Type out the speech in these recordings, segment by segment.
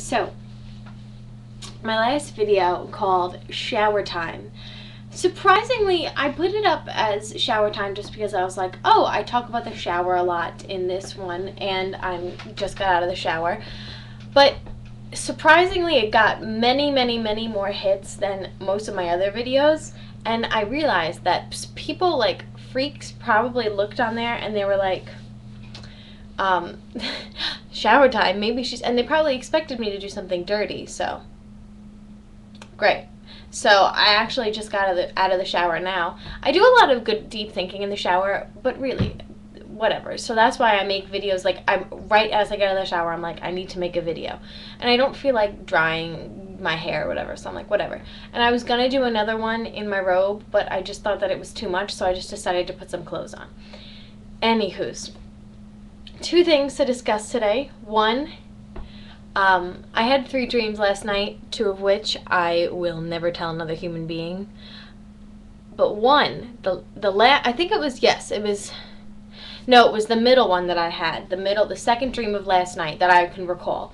So, my last video called Shower Time. Surprisingly, I put it up as shower time just because I was like, oh, I talk about the shower a lot in this one, and I'm just got out of the shower. But surprisingly, it got many, many, many more hits than most of my other videos, and I realized that people, like, freaks probably looked on there and they were like, shower time, maybe she's, and they probably expected me to do something dirty, so great. So I actually just got out of the shower now. I do a lot of good deep thinking in the shower, but really, whatever. So that's why I make videos, like, I'm right as I get out of the shower, I'm like, I need to make a video. And I don't feel like drying my hair or whatever, so I'm like, whatever. And I was gonna do another one in my robe, but I just thought that it was too much, so I just decided to put some clothes on. Anywho's, two things to discuss today. One, I had 3 dreams last night, 2 of which I will never tell another human being. But one, I think it was, yes, it was, no, it was the middle one that I had. The second dream of last night that I can recall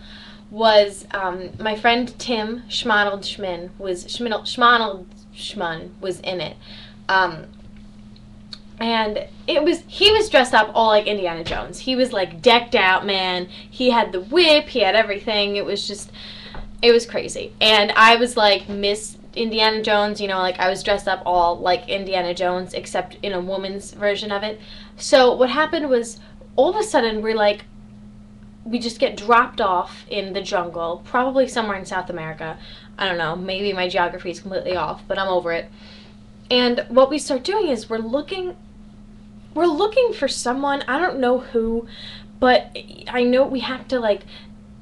was, my friend Tim Schmann was in it. And he was dressed up all like Indiana Jones. He was like decked out, man. He had the whip, he had everything. It was crazy. And I was like Miss Indiana Jones, you know, like I was dressed up all like Indiana Jones except in a woman's version of it. So what happened was all of a sudden we just get dropped off in the jungle, probably somewhere in South America. I don't know, maybe my geography is completely off, but I'm over it. And what we start doing is we're looking for someone, I don't know who, but I know we have to, like,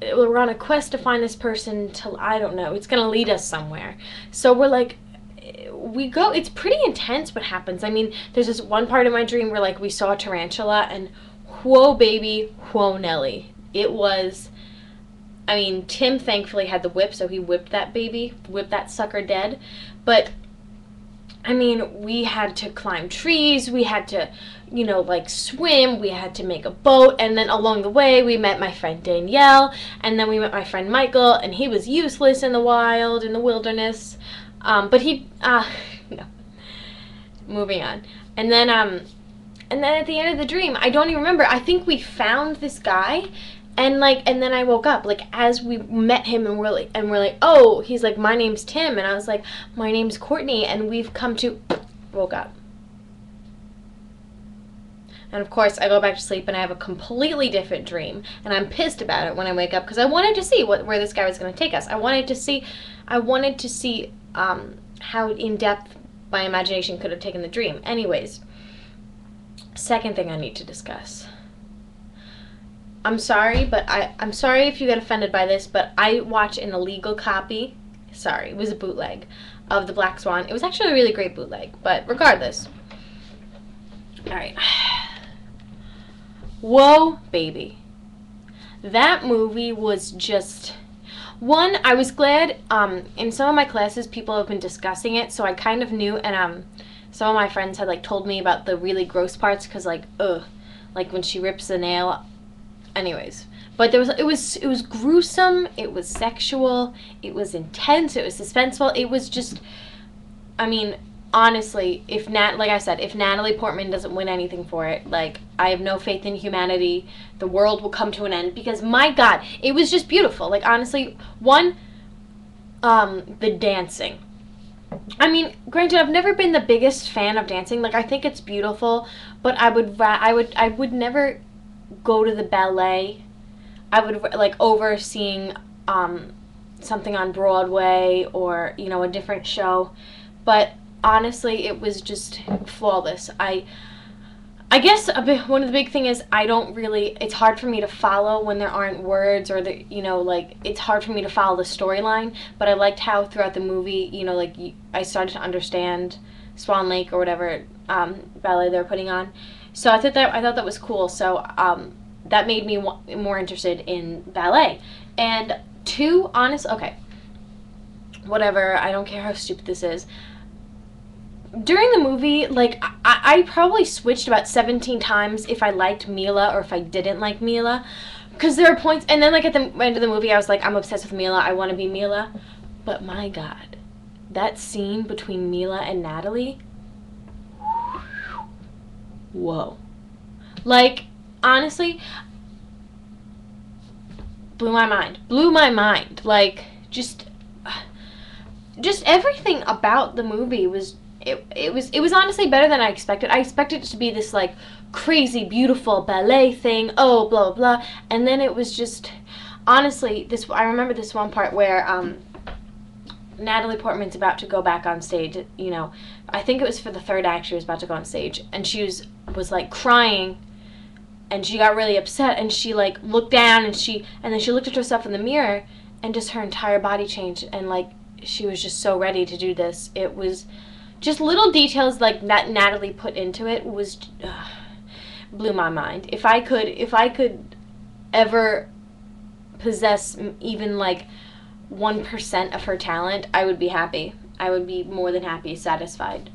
we're on a quest to find this person to, I don't know, it's going to lead us somewhere. So we're like, we go, it's pretty intense what happens. I mean, there's this one part of my dream where, like, we saw a tarantula, and whoa baby, whoa Nelly. It was, I mean, Tim thankfully had the whip, so he whipped that sucker dead, but I mean, we had to climb trees, we had to, you know, like, swim, we had to make a boat, and then along the way, we met my friend Danielle, and then we met my friend Michael, and he was useless in the wild, in the wilderness, but no, moving on. And then at the end of the dream, I don't even remember, I think we found this guy, and then I woke up, like, as we met him, and we're like, oh, he's like, my name's Tim, and I was like, my name's Courtney, and we've come to, woke up. And of course, I go back to sleep, and I have a completely different dream, and I'm pissed about it when I wake up, because I wanted to see where this guy was going to take us. I wanted to see how in-depth my imagination could have taken the dream. Anyways, second thing I need to discuss. I'm sorry, but I'm sorry if you get offended by this, but I watched an illegal copy, sorry, it was a bootleg, of The Black Swan. It was actually a really great bootleg, but regardless. Alright. Whoa, baby. That movie was just, one, I was glad, in some of my classes people have been discussing it, so I kind of knew, and some of my friends had, like, told me about the really gross parts, because, like, like when she rips the nail. Anyways, but it was gruesome, it was sexual, it was intense, it was suspenseful, it was just, I mean, honestly, like I said, if Natalie Portman doesn't win anything for it, like, I have no faith in humanity, the world will come to an end, because, my God, it was just beautiful. Like, honestly, one, the dancing. I mean, granted, I've never been the biggest fan of dancing, like, I think it's beautiful, but I would never go to the ballet. I would like overseeing something on Broadway or, you know, a different show, but honestly it was just flawless. I guess one of the big thing is it's hard for me to follow when there aren't words, or you know, like, it's hard for me to follow the storyline, but I liked how throughout the movie, you know, like, I started to understand Swan Lake or whatever ballet they were putting on. So I thought that was cool. So that made me more interested in ballet. And two, okay, whatever, I don't care how stupid this is. During the movie, like, I probably switched about 17 times if I liked Mila or if I didn't like Mila, Because there are points, and then like at the end of the movie, I was like, I'm obsessed with Mila. I want to be Mila. But my God, that scene between Mila and Natalie, whoa. Like, honestly, blew my mind. Blew my mind. Like, just everything about the movie was it was honestly better than I expected. I expected it to be this like crazy beautiful ballet thing. Oh, blah blah blah. And then it was just honestly this. I remember this one part where Natalie Portman's about to go back on stage. You know, I think it was for the third act. She was about to go on stage, and she was like crying. And she got really upset, and she like looked down, and then she looked at herself in the mirror, and just her entire body changed, and like she was just so ready to do this. It was just little details like that Natalie put into it was blew my mind. If I could ever possess even like 1% of her talent, I would be happy. I would be more than happy, satisfied.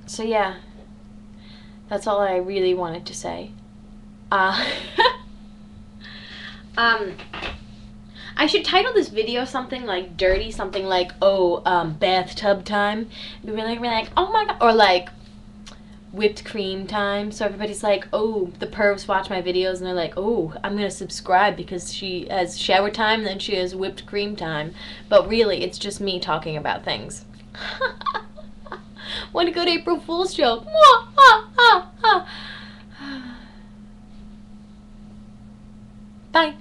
So yeah. That's all I really wanted to say. I should title this video something like dirty, something like, bathtub time. Be really like, oh my God, or like whipped cream time. So everybody's like, oh, the pervs watch my videos and they're like, oh, I'm gonna subscribe because she has shower time and then she has whipped cream time. But really, it's just me talking about things. What a good April Fool's joke. Bye.